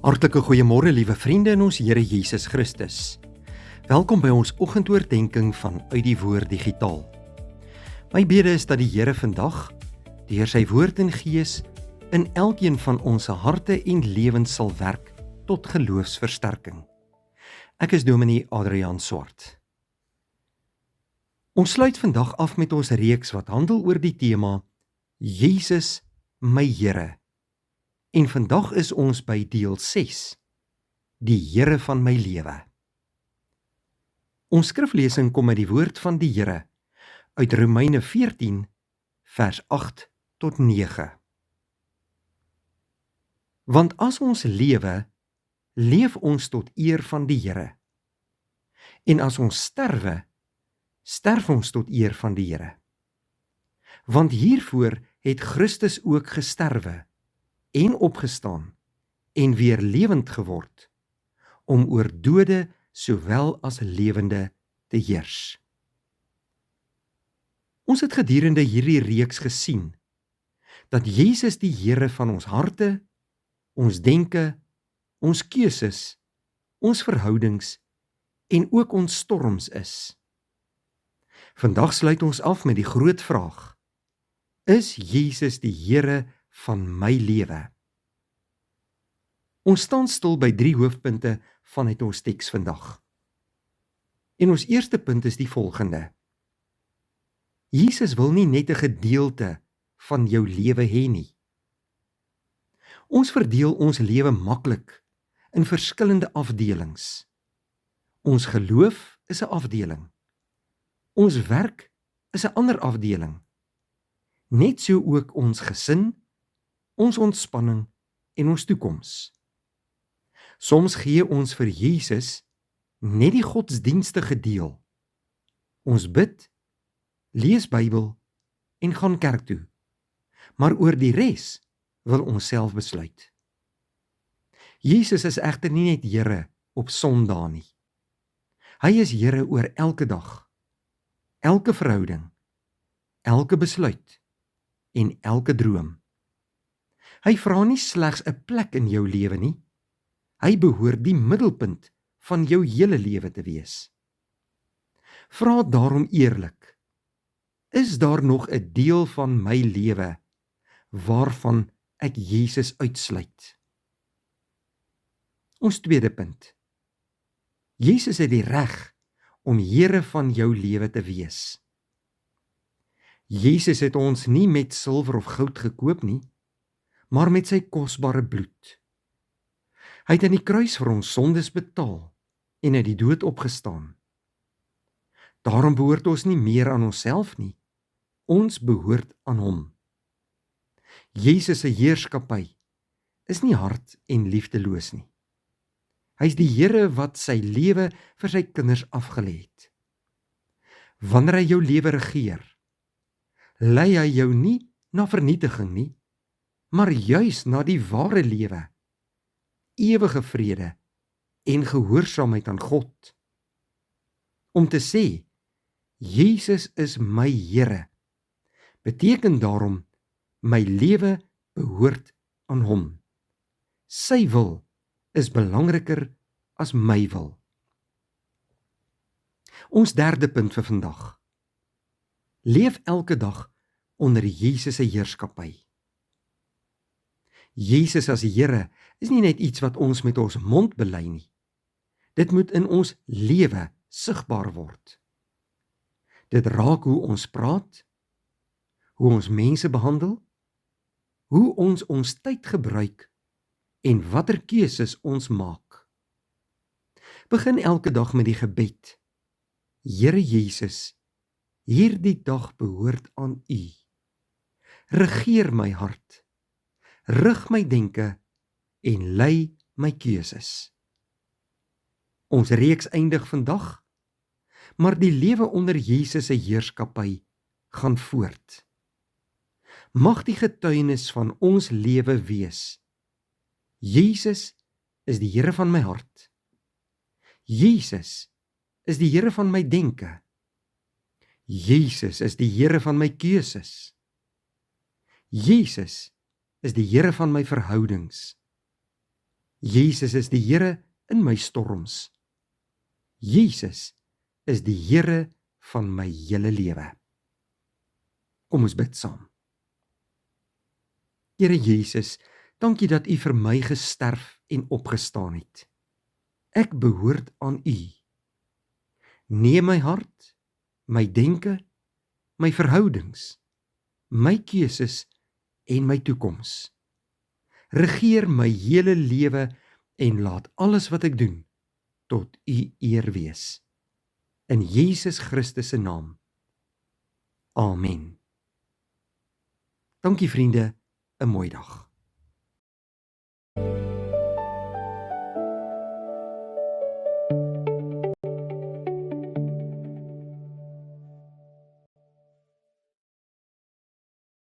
Hartlike goeiemôre liewe vriende in ons Here Jesus Christus. Welkom by ons oggendoordenkings vanuit die Woord Digitaal. My bede is dat die Here vandag, deur sy Woord en Gees, in elkeen van ons harte en lewens sal werk tot geloofsversterking. Ek is Dominee Adriaan Swart. Ons sluit vandag af met ons reeks wat handel oor die tema Jesus, my Here. En vandag is ons by deel 6, die Here van my lewe. Ons skriflesing kom uit die woord van die Here, uit Romeine 14, vers 8 tot 9. Want as ons lewe, leef ons tot eer van die Here. En as ons sterwe, sterf ons tot eer van die Here. Want hiervoor het Christus ook gesterwe, en opgestaan, en weer lewend geword, om oor dode sowel as lewende te heers. Ons het gedurende hierdie reeks gesien, dat Jesus die Here van ons harte, ons denke, ons keuses, ons verhoudings, en ook ons storms is. Vandag sluit ons af met die groot vraag, is Jesus die Here van my lewe? Ons staan stil by 3 hoofpunte vanuit ons teks vandag. En ons eerste punt is die volgende. Jesus wil nie net 'n gedeelte van jou lewe hê nie. Ons verdeel ons lewe maklik in verskillende afdelings. Ons geloof is 'n afdeling. Ons werk is 'n ander afdeling. Net so ook ons gesin, ons ontspanning en ons toekoms. Soms gee ons vir Jesus net die godsdienstige deel. Ons bid, lees Bybel en gaan kerk toe. Maar oor die res wil ons self besluit. Jesus is egter nie net Here op Sondae nie. Hy is Here oor elke dag, elke verhouding, elke besluit en elke droom. Hy vra nie slegs 'n plek in jou lewe nie. Hy behoort die middelpunt van jou hele lewe te wees. Vra daarom eerlik, is daar nog 'n deel van my lewe waarvan ek Jesus uitsluit? Ons tweede punt. Jesus het die reg om Here van jou lewe te wees. Jesus het ons nie met silwer of goud gekoop nie, maar met sy kosbare bloed. Hy het aan die kruis vir ons sondes betaal en uit die dood opgestaan. Daarom behoort ons nie meer aan onsself nie, ons behoort aan hom. Jesus se heerskappy is nie hard en liefdeloos nie. Hy is die Here wat sy lewe vir sy kinders afgelê het. Wanneer hy jou lewe regeer, lei hy jou nie na vernietiging nie, maar juis na die ware lewe, ewige vrede en gehoorsaamheid aan God. Om te sê, Jesus is my Here, beteken daarom, my lewe behoort aan hom. Sy wil is belangriker as my wil. Ons derde punt vir vandag. Leef elke dag onder Jesus se heerskappy. Jesus as Here is nie net iets wat ons met ons mond bely nie. Dit moet in ons lewe sigbaar word. Dit raak hoe ons praat, hoe ons mense behandel, hoe ons tyd gebruik en watter keuses ons maak. Begin elke dag met die gebed. Here Jesus, hierdie dag behoort aan U. Regeer my hart, rig my denke en lei my keuses. Ons reeks eindig vandag, maar die lewe onder Jesus se heerskappy gaan voort. Mag die getuienis van ons lewe wees. Jesus is die Here van my hart. Jesus is die Here van my denke. Jesus is die Here van my keuses. Jesus is die Here van my verhoudings. Jesus is die Here in my storms. Jesus is die Here van my hele lewe. Kom ons bid saam. Here Jesus, dankie dat U vir my gesterf en opgestaan het. Ek behoort aan U. Neem my hart, my denke, my verhoudings, my keuses en my toekoms. Regeer my hele lewe en laat alles wat ek doen tot U eer wees. In Jesus Christus se naam. Amen. Dankie vriende, 'n mooi dag.